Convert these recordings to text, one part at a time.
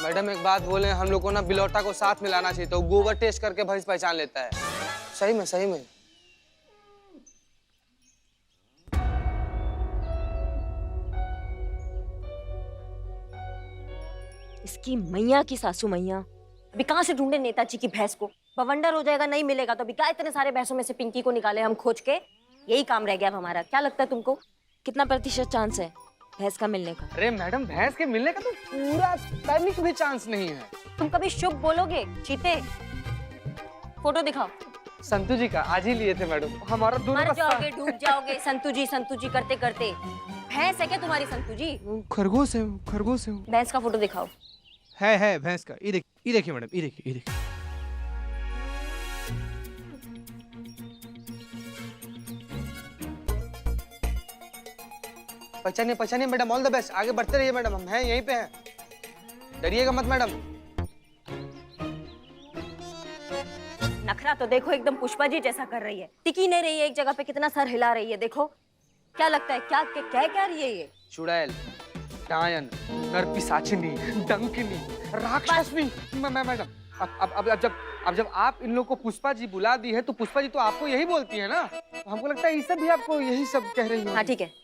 Madam एक बात बोले, हम लोग को ना बिलौटा को साथ मिलाना चाहिए, तो गोबर टेस्ट करके भैंस पहचान लेता है। सही में सही में। इसकी मैया की सासू मैया, अभी कहाँ से ढूंढे नेताजी की भैंस को? बवंडर हो जाएगा, नहीं मिलेगा तो अभी क्या इतने सारे भैंसों में से पिंकी को निकाले हम खोज के? यही काम रह गया अब हमारा। क्या लगता है तुमको कितना प्रतिशत चांस है भैंस का मिलने का? अरे मैडम, भैंस के मिलने का तो पूरा तनिक भी चांस नहीं है। तुम कभी शुभ बोलोगे? चीते, फोटो दिखाओ। संतू जी का आज ही लिए थे मैडम, हमारा दोनों मर का जाओगे, डूब जाओगे संतू जी करते करते। भैंस है क्या तुम्हारी संतू जी? खरगोश है, खरगोश है। भैंस का फोटो दिखाओ। है भैंस का। ये देखिए मैडम, ये देखिए। पहचानिए मैडम, ऑल द बेस्ट, आगे बढ़ते रहिए मैडम, हम हैं यहीं पे हैं, डरिएगा मत मैडम। नखरा तो देखो, एकदम पुष्पा जी जैसा कर रही है, टिकी नहीं रही है एक जगह पे, कितना सर हिला रही है। देखो क्या लगता है, क्या रही है ये? चुड़ैल, डायन, नरपिशाचिनी, डंकिनी, राक्षसनी। मैडम, अब जब आप इन लोगों को पुष्पा जी बुला दी है, तो पुष्पा जी तो आपको यही बोलती है ना, तो हमको लगता है ये सब भी आपको यही सब कह रही है। हाँ ठीक है।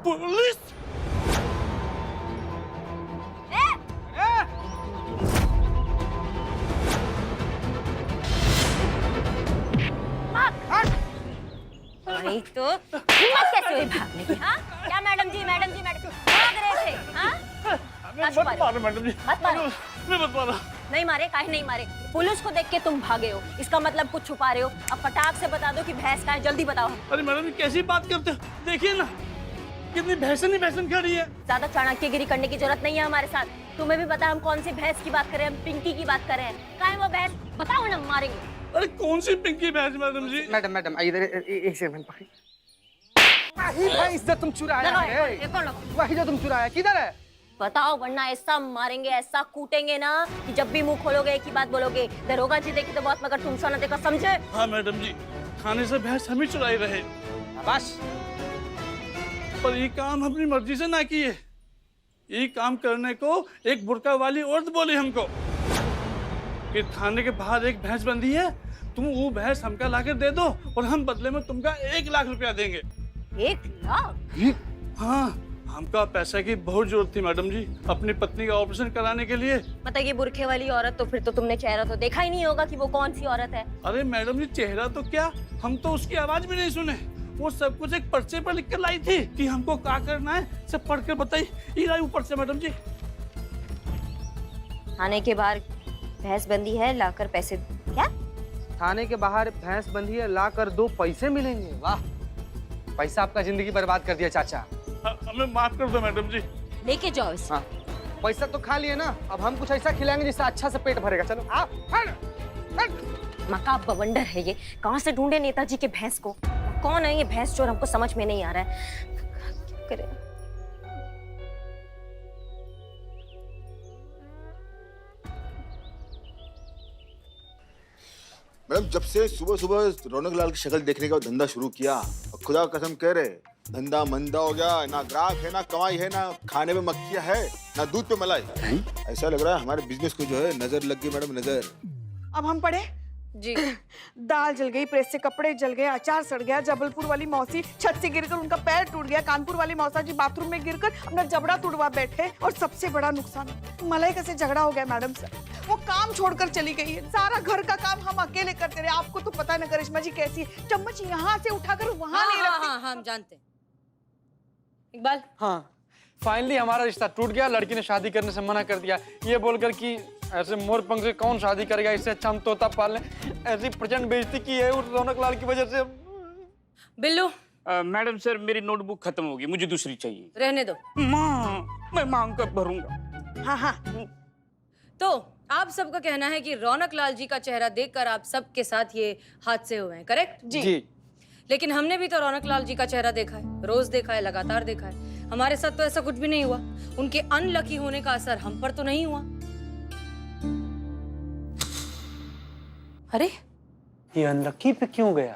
पुलिस! नहीं तो हिम्मत कैसे हुई भागने की? हाँ क्या मैडम जी भाग रहे थे? हाँ मत मारो मैडम जी, मत मारो। मैं मत मारो। नहीं मारे, काहे नहीं मारे? पुलिस को देख के तुम भागे हो, इसका मतलब कुछ छुपा रहे हो। अब फटाक से बता दो कि भैंस कहाँ है, जल्दी बताओ। अरे मैडम जी कैसी बात करते हो, देखिए ना कितनी भैंसन खड़ी है। ज्यादा चाणक्यगिरी करने की जरूरत नहीं है हमारे साथ। तुम्हें भी पता है हम कौन सी भैंस की बात कर रहे हैं, हम पिंकी की बात कर रहे हैं। कहाँ है वो भैंस? बताओ ना, मारेंगे। अरे कौन सी पिंकी भैंस मैडम जी? मैडम इधर एक सेकंड पकड़ी। वही भैंस जो तुम चुराया है, वही जो तुम चुराया, किधर है? बताओ, वरना ऐसा मारेंगे, ऐसा कूटेंगे ना कि जब भी मुंह खोलोगे एक ही बात बोलोगे, दरोगा जी देखे तो बहुत मगर तुम सा न देखा, समझे? हाँ मैडम जी, थाने से भैंस हम ही चुराई रहे, बस। पर ये काम अपनी मर्जी से ना किए। ये काम करने को एक बुर्का वाली औरत बोली हमको कि थाने के बाहर एक भैंस बंधी है, तुम वो भैंस हमका लाकर दे दो और हम बदले में तुमका 1 लाख रुपया देंगे। 1 लाख? हाँ, हमका पैसा की बहुत जरूरत थी मैडम जी, अपनी पत्नी का ऑपरेशन कराने के लिए। मतलब ये बुरखे वाली औरत, तो फिर तो तुमने चेहरा तो देखा ही नहीं होगा कि वो कौन सी औरत है। अरे मैडम जी चेहरा तो क्या, हम तो उसकी आवाज भी नहीं सुने। वो सब कुछ एक पर्चे पर लिख कर लाई थी कि हमको क्या करना है, सब पढ़ कर बताई। ये लाई ऊपर से मैडम जी। थाने के बाहर भैंस बंदी है, लाकर पैसे। क्या? थाने के बाहर भैंस बंधी है, लाकर 2 पैसे मिलेंगे। वाह, पैसा आपका जिंदगी बर्बाद कर दिया चाचा। हमें माफ कर दो मैडम जी। लेके जाओ इसे। हाँ, पैसा तो खा लिए ना, अब हम कुछ ऐसा खिलाएंगे जिससे अच्छा से पेट भरेगा। चलो आओ। मका बवंडर है ये, कहाँ से ढूंढे नेताजी के भैंस को? कौन है ये भैंस चोर, हमको समझ में नहीं आ रहा है। क्या करें? मैडम जब से सुबह सुबह रौनक लाल की शक्ल देखने का धंधा शुरू किया, खुदा कसम कह रहे धंधा मंदा हो गया। ना ग्राहक है, ना कमाई है, ना खाने में मक्खियाँ है, ना दूध पे मलाई। ऐसा लग रहा है हमारे बिजनेस को जो है नजर लग गई मैडम, नजर। अब हम पढ़े जी। दाल जल गई, प्रेस से कपड़े जल गए, अचार सड़ गया, जबलपुर वाली मौसी छत से गिरकर उनका पैर टूट गया, कानपुर वाली मौसा जी बाथरूम में गिरकर अपना जबड़ा तुड़वा बैठे, और सबसे बड़ा नुकसान मलाइका से झगड़ा हो गया मैडम से। वो काम छोड़कर चली गई है, सारा घर का काम हम अकेले करते रहे। आपको तो पता है ना करिश्मा जी कैसी है, चम्मच यहाँ से उठाकर वहाँ नहीं रखती। हाँ, हम जानते हैं। इकबाल, हाँ, फाइनली हमारा रिश्ता टूट गया। लड़की ने शादी करने से मना कर दिया, ये बोलकर कि ऐसे मोर पंख से कौन शादी करेगा, इससे अच्छा हम तोता पाल लें। ऐसी प्रचंड बेइज्जती की है उस रौनक लाल की वजह से। बिल्लू, मैडम सर मेरी नोटबुक खत्म होगी, मुझे दूसरी चाहिए। रहने दो। माँ, मैं मांग कर भरूंगा। हाँ हाँ, तो आप सबका कहना है कि रौनक लाल जी का चेहरा देखकर आप सबके साथ ये हादसे हुए हैं, करेक्ट? जी। लेकिन हमने भी तो रौनक लाल जी का चेहरा देखा है, रोज देखा है, लगातार देखा है। हमारे साथ तो ऐसा कुछ भी नहीं हुआ। उनके अनलकी होने का असर हम पर तो नहीं हुआ। अरे ये अनलकी पे क्यों गया?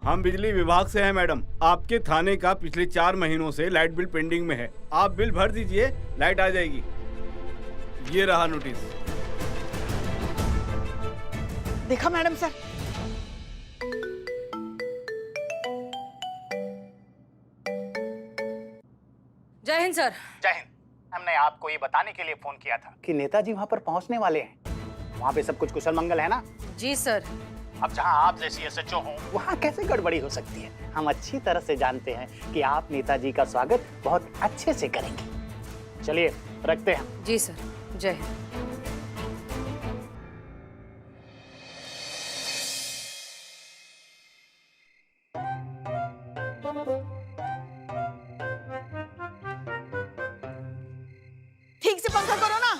हम बिजली विभाग से हैं मैडम। आपके थाने का पिछले 4 महीनों से लाइट बिल पेंडिंग में है। आप बिल भर दीजिए, लाइट आ जाएगी। ये रहा नोटिस। देखा मैडम सर, जय हिंद सर। जय हिंद। हमने आपको ये बताने के लिए फोन किया था कि नेताजी वहाँ पर पहुँचने वाले हैं। वहाँ पे सब कुछ कुशल मंगल है ना? जी सर। अब जहाँ आप जैसी एसएचओ हो वहाँ कैसे गड़बड़ी हो सकती है? हम अच्छी तरह से जानते हैं कि आप नेताजी का स्वागत बहुत अच्छे से करेंगे। चलिए रखते हैं। जी सर, जय हिंद। ठीक से पंखा करो ना।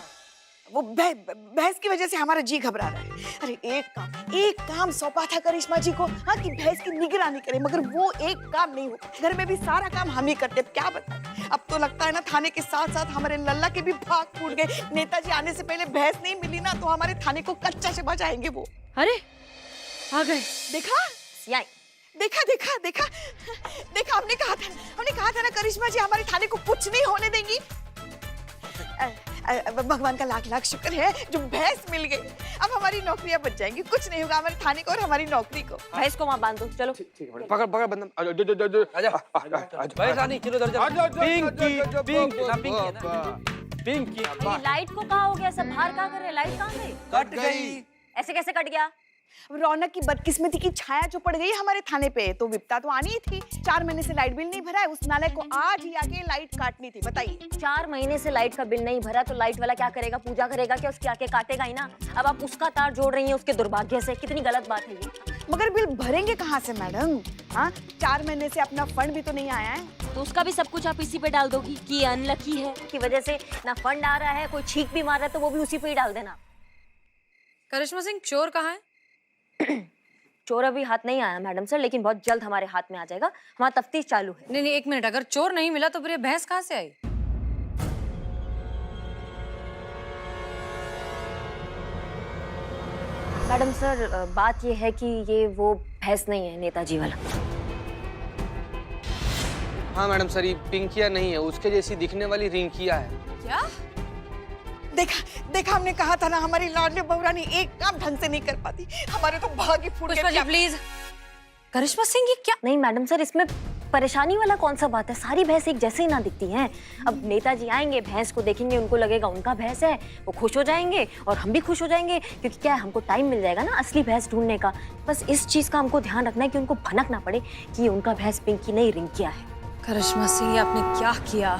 वो भैंस की वजह से हमारा जी घबरा रहा है। अरे एक काम सौंपा था करिश्मा जी को, हाँ, कि भैंस की निगरानी करे, मगर वो एक काम नहीं हो। घर में भी सारा काम हम ही करते, क्या बताएं। अब तो लगता है ना थाने के साथ साथ हमारे लल्ला के भी भाग फूट गए। नेताजी आने से पहले भैंस नहीं मिली ना तो हमारे थाने को कच्चा से बचाएंगे वो। अरे आ गए। देखा देखा देखा देखा देखा, हमने कहा था ना करिश्मा जी हमारे थाने को कुछ नहीं होने देंगी। भगवान का लाख लाख शुक्र है जो भैंस मिल गई। अब हमारी नौकरियां बच जाएंगी, कुछ नहीं होगा हमारे थाने को और हमारी नौकरी को। भैंस को वहाँ बांध दो, चलो। पकड़ पकड़ बंदम, आजा भाई रानी किलो दर्जन पिंकी ये लाइट को कहाँ हो गया? सब बाहर कहाँ कर रहे हैं? लाइट कहाँ गई? कट गई। ऐसे कैसे कट गया? रौनक की बदकिस्मती की छाया जो पड़ गई हमारे थाने पे, तो विपता तो आनी ही थी। 4 महीने से लाइट बिल नहीं भरा है, उस नाले को आज ही आके लाइट काटनी थी। बताइए, 4 महीने से लाइट का बिल नहीं भरा तो लाइट वाला क्या करेगा? पूजा करेगा क्या? उसकी आके काटेगा ही ना। अब आप उसका तार जोड़ रही हैं उसके दुर्भाग्य से, कितनी गलत बात है ये। मगर बिल भरेंगे कहाँ से मैडम? हाँ, 4 महीने से अपना फंड भी तो नहीं आया है। तो उसका भी सब कुछ आप इसी पे डाल दोगी कि ये अनलकी है की वजह से ना फंड आ रहा है, कोई छींक भी मार रहा है तो वो भी उसी पे ही डाल देना। करिश्मा सिंह, चोर कहाँ है? चोर अभी हाथ नहीं आया मैडम सर, लेकिन बहुत जल्द हमारे हाथ में आ जाएगा। हमारा तफ्तीश चालू है। नहीं, एक मिनट, अगर चोर नहीं मिला तो फिर ये भैंस कहाँ से आई? मैडम सर, बात ये है कि ये वो भैंस नहीं है नेताजी वाला। हाँ मैडम सर, ये पिंकिया नहीं है, उसके जैसी दिखने वाली रिंकिया है। क्या? देखा हमने कहा था ना हमारी लाडली बहुरानी एक काम ढंग से नहीं कर पाती। हमारे तो भाग ही फूट पुष्पा जी गए। प्लीज। करिश्मा सिंह, ये क्या? नहीं मैडम सर, इसमें परेशानी वाला कौन सा बात है? सारी भैंस एक जैसे ही ना दिखती हैं। अब नेताजी आएंगे, भैंस को देखेंगे, उनको लगेगा उनका भैंस है, वो खुश हो जाएंगे और हम भी खुश हो जाएंगे, क्योंकि क्या है, हमको टाइम मिल जाएगा ना असली भैंस ढूंढने का। बस इस चीज का हमको ध्यान रखना है कि उनको भनक ना पड़े कि ये उनका भैंस पिंकी नहीं रिंकिया है। करिश्मा सिंह, ये आपने क्या किया?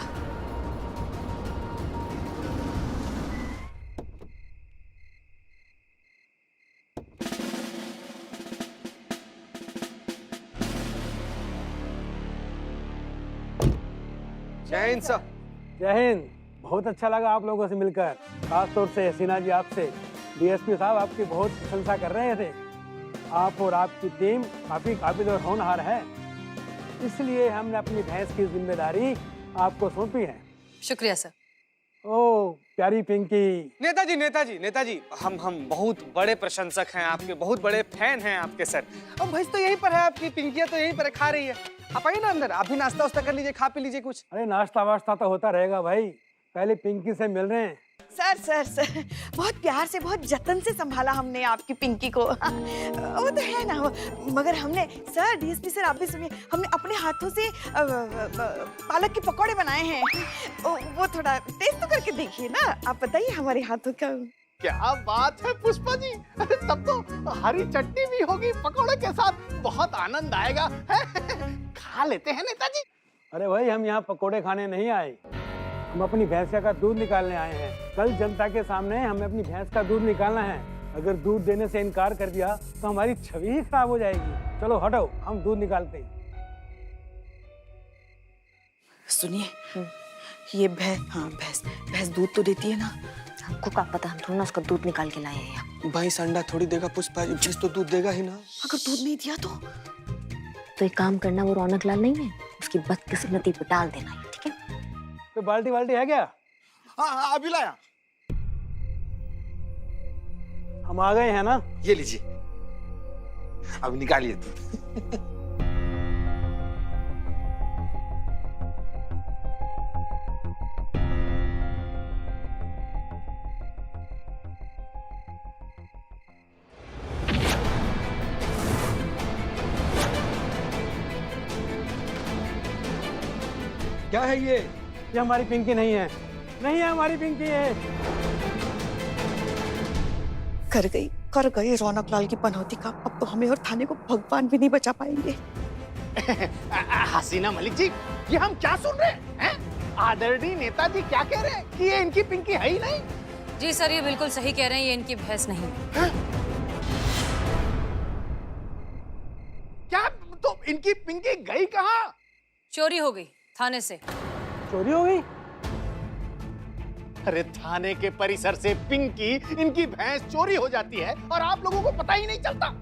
जय हिंद सर। जय हिंद। बहुत अच्छा लगा आप लोगों से मिलकर, खास तौर से हसीना जी आपसे। डीएसपी साहब आपकी बहुत प्रशंसा कर रहे थे। आप और आपकी टीम काफी काबिल और होनहार है, इसलिए हमने अपनी भैंस की जिम्मेदारी आपको सौंपी है। शुक्रिया सर। ओह प्यारी पिंकी। नेताजी, हम बहुत बड़े प्रशंसक हैं आपके, बहुत बड़े फैन हैं आपके सर। अब भैंस तो यहीं पर है आपकी, पिंकिया तो यहीं पर खा रही है। आप आइए ना अंदर, आप भी नाश्ता वास्ता कर लीजिए, खा पी लीजिए कुछ। अरे नाश्ता वास्ता तो होता रहेगा भाई, पहले पिंकी से मिल रहे हैं। सर बहुत प्यार से, बहुत जतन से संभाला हमने आपकी पिंकी को। वो तो है ना, मगर हमने सर, डीएसपी सर आप भी सुनिए, हमने अपने हाथों से पालक के पकौड़े बनाए हैं। वो थोड़ा टेस्ट तो करके देखिए ना। आप बताइए हमारे हाथों का। क्या बात है पुष्पा जी, तब तो हरी चटनी भी होगी पकौड़े के साथ, बहुत आनंद आएगा। खा लेते हैं नेताजी। अरे भाई, हम यहाँ पकोड़े खाने नहीं आए, हम अपनी भैंस का दूध निकालने आए हैं। कल जनता के सामने हमें अपनी भैंस का दूध निकालना है। अगर दूध देने से इनकार कर दिया तो हमारी छवि ही खराब हो जाएगी। चलो हटो, हम दूध निकालते हैं। सुनिए, ये भैंस दूध तो देती है ना? हमको क्या पता, हम थोड़ा ना उसका दूध निकाल के लाए हैं यहाँ। भैंस अंडा थोड़ी देगा पुष्पा जी, भैंस तो दूध देगा ही ना। अगर दूध नहीं दिया तो एक काम करना, वो रौनक लाल नहीं है, उसकी बदकिस्मती पे डाल देना है, ठीक है? तो बाल्टी है क्या? हाँ अभी लाया। हम आ गए हैं ना? ये लीजिए। अब निकालिए दूध। क्या है ये हमारी पिंकी नहीं है, नहीं है हमारी पिंकी है। कर गए रौनक लाल की पनौती का। अब तो हमें और थाने को भगवान भी नहीं बचा पाएंगे। हसीना मलिक जी, ये हम क्या सुन रहे हैं? आदरणीय नेताजी क्या कह रहे हैं कि ये इनकी पिंकी है ही नहीं? जी सर, ये बिल्कुल सही कह रहे हैं, ये इनकी भैंस नहीं है। क्या? तो इनकी पिंकी गई कहाँ? चोरी हो गई थाने से। चोरी हो गई? अरे थाने के परिसर से पिंकी, इनकी भैंस चोरी हो जाती है और आप लोगों को पता ही नहीं चलता।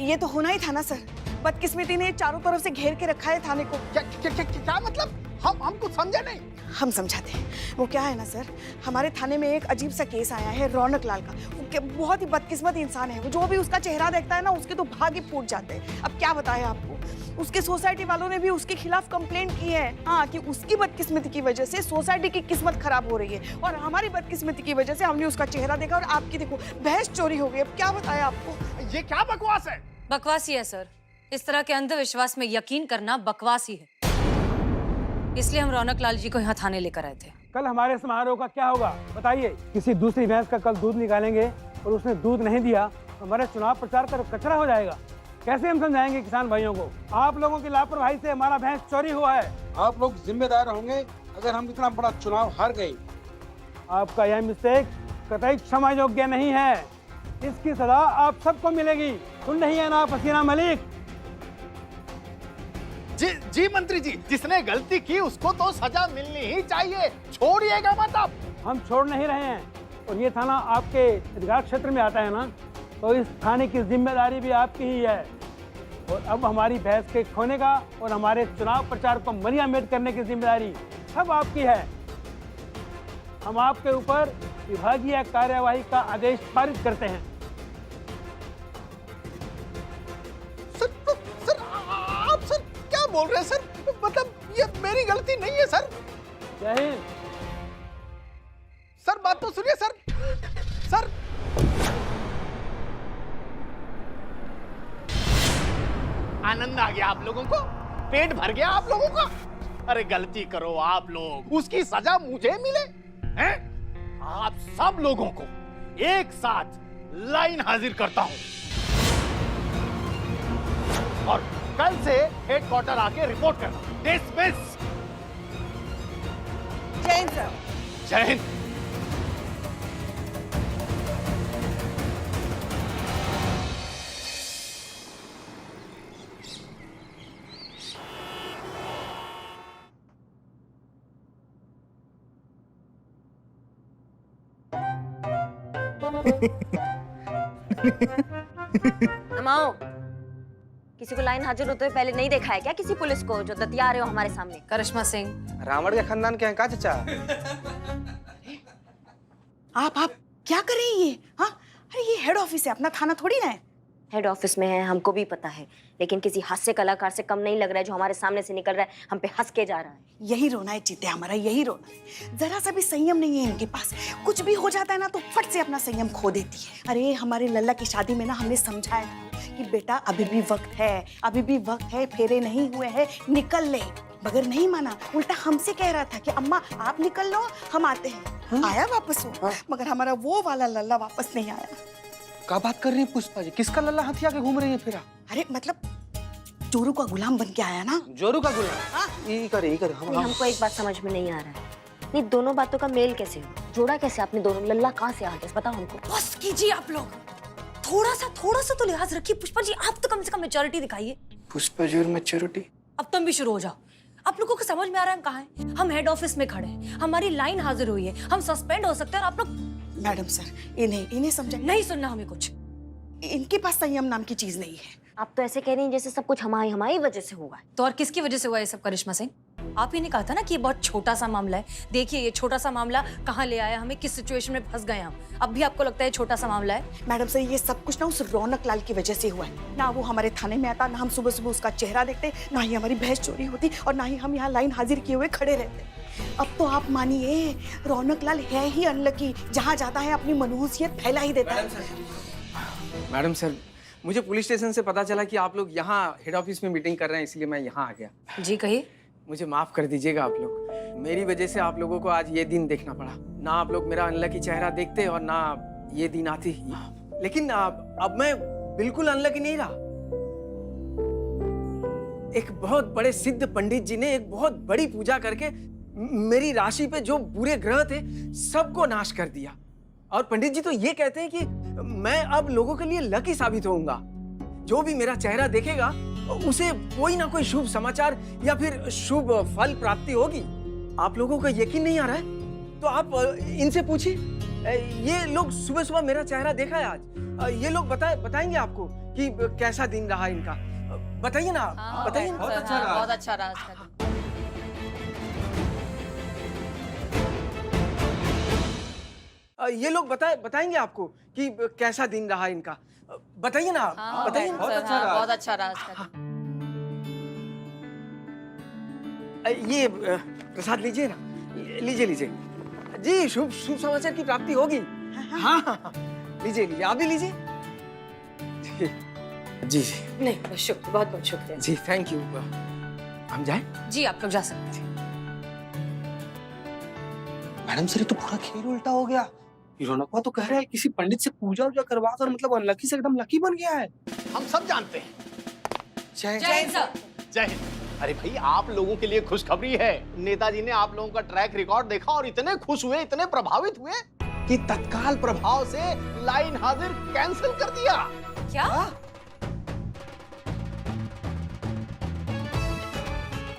ये तो होना ही था ना सर। बदकिस्मती ने चारों तरफ से घेर के रखा है थाने को। क्या मतलब? हम कुछ समझे नहीं। हम समझाते हैं। वो क्या है ना सर, हमारे थाने में एक अजीब सा केस आया है रौनक लाल का। वो बहुत ही बदकिस्मत इंसान है। वो जो भी उसका चेहरा देखता है ना, उसके तो भाग ही फूट जाते हैं। अब क्या बताएं आपको, उसके सोसाइटी वालों ने भी उसके खिलाफ कंप्लेंट की है। हाँ, कि उसकी बदकिस्मती की वजह से सोसाइटी की किस्मत खराब हो रही है और हमारी बदकिस्मती की वजह से हमने उसका चेहरा देखा और आपकी देखो भैंस चोरी हो गई। अब क्या बताएं आपको। ये क्या बकवास है? बकवास ही है सर। इस तरह के अंधविश्वास में यकीन करना बकवास ही है। इसलिए हम रौनक लाल जी को यहाँ थाने लेकर आए थे। कल हमारे समारोह का क्या होगा बताइए? किसी दूसरी भैंस का कल दूध निकालेंगे और उसने दूध नहीं दिया, हमारे चुनाव प्रचार का कचरा हो जाएगा। कैसे हम समझाएंगे किसान भाइयों को? आप लोगों की लापरवाही से हमारा भैंस चोरी हुआ है। आप लोग जिम्मेदार होंगे अगर हम इतना बड़ा चुनाव हार गए। आपका यह मिस्टेक कतई क्षमा योग्य नहीं है। इसकी सजा आप सबको मिलेगी। सुन रही है ना आप हसीना मलिक? जी मंत्री जी, जिसने गलती की उसको तो सजा मिलनी ही चाहिए। छोड़िएगा मत आप। हम छोड़ नहीं रहे हैं और ये थाना आपके अधिकार क्षेत्र में आता है ना, तो इस थाने की जिम्मेदारी भी आपकी ही है। और अब हमारी भैंस के खोने का और हमारे चुनाव प्रचार को मलियामेट करने की जिम्मेदारी सब आपकी है। हम आपके ऊपर विभागीय कार्यवाही का आदेश पारित करते हैं। सर आप सर क्या बोल रहे हैं सर? मतलब ये मेरी गलती नहीं है सर। जय हिंद। सर बात तो सुनिए सर। सर आनंद आ गया आप लोगों को? पेट भर गया आप लोगों का? अरे गलती करो आप लोग, उसकी सजा मुझे मिले हैं? आप सब लोगों को एक साथ लाइन हाजिर करता हूं और कल से हेडक्वार्टर आके रिपोर्ट करना। डिसमिस। जय हिंद सर। जय हिंद। अमाओ, किसी को लाइन हाजिर होते हुए पहले नहीं देखा है क्या? किसी पुलिस को जो दतिया रहे हो हमारे सामने? करिश्मा सिंह। रावण के खानदान के हैं का चचा? आप क्या कर रही हैं ये? हाँ, अरे ये हेड ऑफिस है, अपना थाना थोड़ी ना है। हेड ऑफिस में है, हमको भी पता है, लेकिन किसी हास्य कलाकार से कम नहीं लग रहा है जो हमारे सामने से निकल रहा है, हम पे हंस के जा रहा है। यही रोना है चीते, हमारा यही रोना है। जरा सा भी संयम नहीं है इनके पास। कुछ भी हो जाता है ना तो फट से अपना संयम खो देती है। अरे हमारे लल्ला की शादी में ना हमने समझाया कि बेटा अभी भी वक्त है, अभी भी वक्त है, फेरे नहीं हुए हैं, निकल ले। मगर नहीं माना, उल्टा हमसे कह रहा था कि अम्मा आप निकल लो, हम आते हैं। आया वापस वो, मगर हमारा वो वाला लल्ला वापस नहीं आया। क्या बात कर रही है पुष्पा जी? किसका लल्ला हाथी आके घूम रही है फिर? अरे मतलब जोरू का गुलाम बन के आया ना। जोरू का गुलाम? ये करे हमको एक बात समझ में नहीं आ रहा है, ये दोनों बातों का मेल कैसे हो? जोड़ा कैसे आपने दोनों? लल्ला कहाँ से आ गया बताओ हमको। बस कीजिए आप लोग, थोड़ा सा तो लिहाज रखिए। पुष्पा जी आप तो कम से कम मैच्योरिटी दिखाइए। पुष्पा जी और मैच्योरिटी? अब तुम भी शुरू हो जाओ। आप लोगों को समझ में आ रहा है हम कहाँ हैं? हम हेड ऑफिस में खड़े हैं, हमारी लाइन हाजिर हुई है, हम सस्पेंड हो सकते हैं और आप लोग। मैडम सर, इन्हें समझाइए। नहीं सुनना हमें कुछ। इनके पास संयम नाम की चीज नहीं है। आप तो ऐसे कह रही हैं जैसे सब कुछ हमारी वजह से हुआ है। तो और किसकी वजह से हुआ ये सब? करिश्मा सिंह, आप ही ने कहा था ना कि ये बहुत छोटा सा मामला है। देखिए ये छोटा सा मामला कहाँ ले आया हमें, किस सिचुएशन में फंस गए हम। अब भी आपको लगता है छोटा सा मामला है? मैडम सर, ये सब कुछ ना उस रौनक लाल की वजह से हुआ है। ना वो हमारे थाने में आता, ना हम सुबह सुबह उसका चेहरा देखते, ना ही हमारी भैंस चोरी होती, और ना ही हम यहाँ लाइन हाजिर किए हुए खड़े रहते। अब तो आप मानिए, रौनक लाल है ही अनलकी, जहाँ जाता है अपनी मनहूसियत फैला ही देता है। मैडम सर, मुझे पुलिस स्टेशन से पता चला कि आप लोग यहाँ हेड ऑफिस में मीटिंग कर रहे हैं, इसलिए मैं यहाँ आ गया। जी कहिए। मुझे माफ कर दीजिएगा आप लोग, मेरी वजह से आप लोगों को आज ये दिन देखना पड़ा। ना आप लोग मेरा अनलकी चेहरा देखते और ना ये दिन आती। लेकिन अब मैं बिल्कुल अनलकी नहीं रहा। एक बहुत बड़े सिद्ध पंडित जी ने एक बहुत बड़ी पूजा करके मेरी राशि पे जो बुरे ग्रह थे सबको नाश कर दिया। और पंडित जी तो ये कहते हैं कि मैं अब लोगों के लिए लकी साबित होऊंगा। जो भी मेरा चेहरा देखेगा उसे कोई ना कोई शुभ समाचार या फिर शुभ फल प्राप्ति होगी। आप लोगों को यकीन नहीं आ रहा है तो आप इनसे पूछिए। ये लोग सुबह सुबह मेरा चेहरा देखा है आज। ये लोग बताएंगे आपको कि कैसा दिन रहा इनका। बताइए ना, बताइए। बहुत अच्छा रहा, बहुत अच्छा रहा आज का दिन। ये लोग बताएंगे आपको कि कैसा दिन रहा इनका। बताइए ना, बताइए। बहुत अच्छा रहा, बहुत अच्छा रहा आज का दिन। ये प्रसाद लीजिए ना, लीजिए जी। शुभ समाचार की प्राप्ति होगी। हाँ, लीजिए, आप भी लीजिए जी। नहीं, बहुत शुक्रिया, बहुत बहुत शुक्रिया जी, थैंक यू। हम जाएं? जी, आप लोग जा सकते हैं। मैडम सर, ये तो पूरा खेल उल्टा हो गया। रौनकवा तो कह रहा है किसी पंडित से पूजा वूजा करवा कर मतलब अनलकी से एकदम लकी बन गया है। हम सब जानते हैं। जय हिंद सर। जय हिंद। अरे भाई, आप लोगों के लिए खुशखबरी है। नेताजी ने आप लोगों का ट्रैक रिकॉर्ड देखा और इतने खुश हुए, इतने प्रभावित हुए कि तत्काल प्रभाव से लाइन हाजिर कैंसिल कर दिया। क्या?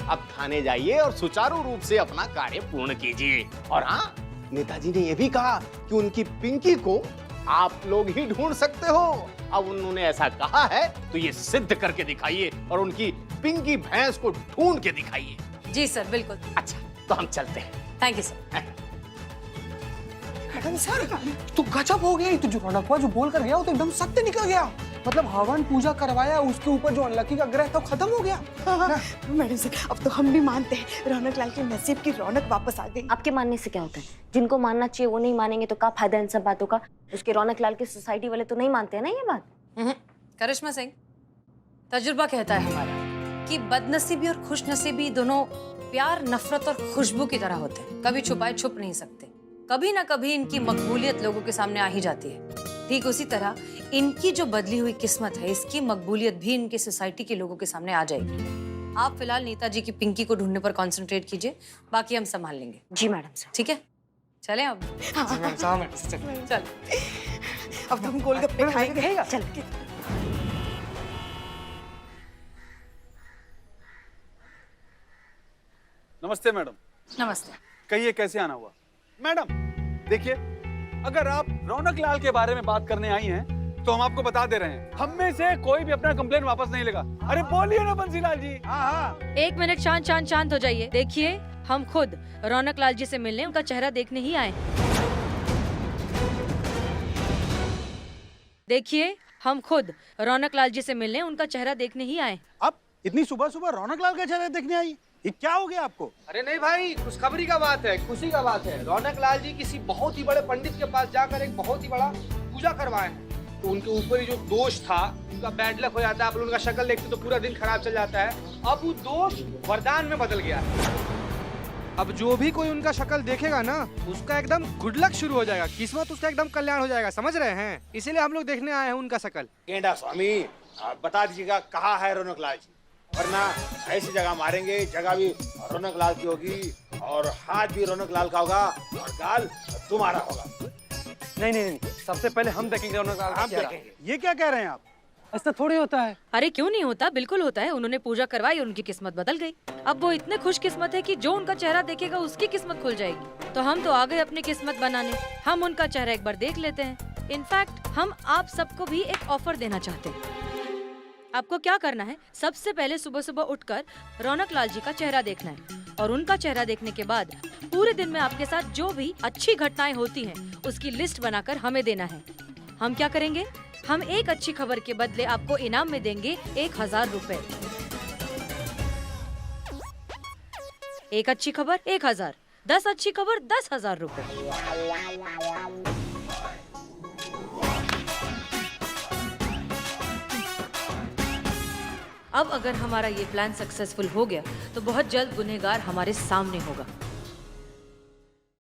अब थाने जाइए और सुचारू रूप से अपना कार्य पूर्ण कीजिए। और हाँ, नेताजी ने यह भी कहा कि उनकी पिंकी को आप लोग ही ढूंढ सकते हो। अब उन्होंने ऐसा कहा है तो ये सिद्ध करके दिखाइए और उनकी पिंकी भैंस को ढूंढ के दिखाइए। जी सर, बिल्कुल। अच्छा, तो हम चलते हैं। Thank you sir. Madam sir, तो गजब हो गया। तो जो रौनकवा जो बोल कर गया वो तो एकदम सत्य निकल गया। मतलब हवन पूजा करवाया, उसके ऊपर जो अनलकी का ग्रह था वो खत्म हो गया। मैडम सर, अब तो हम भी मानते हैं रौनक लाल के नसीब की रौनक वापस आ गई। आपके मानने से क्या होता है? जिनको मानना चाहिए वो नहीं मानेंगे तो क्या फायदा इन सब बातों का? उसके रौनक लाल के सोसाइटी वाले तो नहीं मानते हैं ना ये बात। करिश्मा सिंह, तजुर्बा कहता है हमारा कि बदनसीबी और खुशनसीबी दोनों प्यार, नफरत और खुशबू की तरह होते हैं। कभी छुपाए छुप नहीं सकते। कभी ना कभी इनकी मकबूलियत लोगों के सामने आ ही जाती है। ठीक उसी तरह इनकी जो बदली हुई किस्मत है, इसकी मकबूलियत भी इनके सोसाइटी के लोगों के सामने आ जाएगी। आप फिलहाल नेताजी की पिंकी को ढूंढने पर कंसंट्रेट कीजिए, बाकी हम संभाल लेंगे। जी मैडम सर। ठीक है, चलें अब। चल, अब तो हम गोलगप्पे खाएंगे। चल। नमस्ते मैडम। नमस्ते। कहिए कैसे आना हुआ? मैडम देखिए, अगर आप रौनक लाल के बारे में बात करने आई हैं तो हम आपको बता दे रहे हैं, हम में से कोई भी अपना कंप्लेन वापस नहीं लेगा। अरे बोलिए ना बंसीलाल जी। हाँ। एक मिनट, शांत हो जाइए। देखिए, हम खुद रौनक लाल जी से मिलने, उनका चेहरा देखने ही आए। देखिए, हम खुद रौनक लाल जी से मिलने, उनका चेहरा देखने ही आए। अब इतनी सुबह सुबह रौनक लाल का चेहरा देखने आई, ये क्या हो गया आपको? अरे नहीं भाई, खुशखबरी का बात है, खुशी का बात है। रौनक लाल जी किसी बहुत ही बड़े पंडित के पास जाकर एक बहुत ही बड़ा पूजा करवाए हैं। तो उनके ऊपर ही जो दोष था, उनका बैड लक हो जाता है। आप लोग उनका शक्ल देखते तो पूरा दिन खराब चल जाता है। अब वो दोष वरदान में बदल गया है। अब जो भी कोई उनका शक्ल देखेगा ना, उसका एकदम गुड लक शुरू हो जाएगा, किस्मत उसका एकदम कल्याण हो जाएगा। समझ रहे हैं? इसीलिए हम लोग देखने आए हैं उनका शक्ल। गेंडा स्वामी, आप बता दीजिएगा कहाँ है रौनक लाल जी, वरना ऐसी जगह मारेंगे, जगह भी रौनक लाल की होगी और हाथ भी रौनक लाल का होगा और गाल तुम्हारा होगा। नहीं, सबसे पहले हम देखेंगे रौनक लाल का हम चेहरा। देखेंगे। ये क्या कह रहे हैं आप? ऐसा थोड़ी होता है। अरे क्यों नहीं होता, बिल्कुल होता है। उन्होंने पूजा करवाई, उनकी किस्मत बदल गई। अब वो इतने खुश किस्मत है कि जो उनका चेहरा देखेगा उसकी किस्मत खुल जाएगी। तो हम तो आ गए अपनी किस्मत बनाने। हम उनका चेहरा एक बार देख लेते हैं। इनफैक्ट हम आप सबको भी एक ऑफर देना चाहते हैं। आपको क्या करना है, सबसे पहले सुबह सुबह उठकर रौनक लाल जी का चेहरा देखना है और उनका चेहरा देखने के बाद पूरे दिन में आपके साथ जो भी अच्छी घटनाएं होती हैं उसकी लिस्ट बनाकर हमें देना है। हम क्या करेंगे, हम एक अच्छी खबर के बदले आपको इनाम में देंगे 1000 रुपए। एक अच्छी खबर 1000, 10 अच्छी खबर 10,000 रुपए। अब अगर हमारा ये प्लान सक्सेसफुल हो गया तो बहुत जल्द गुनहगार हमारे सामने होगा।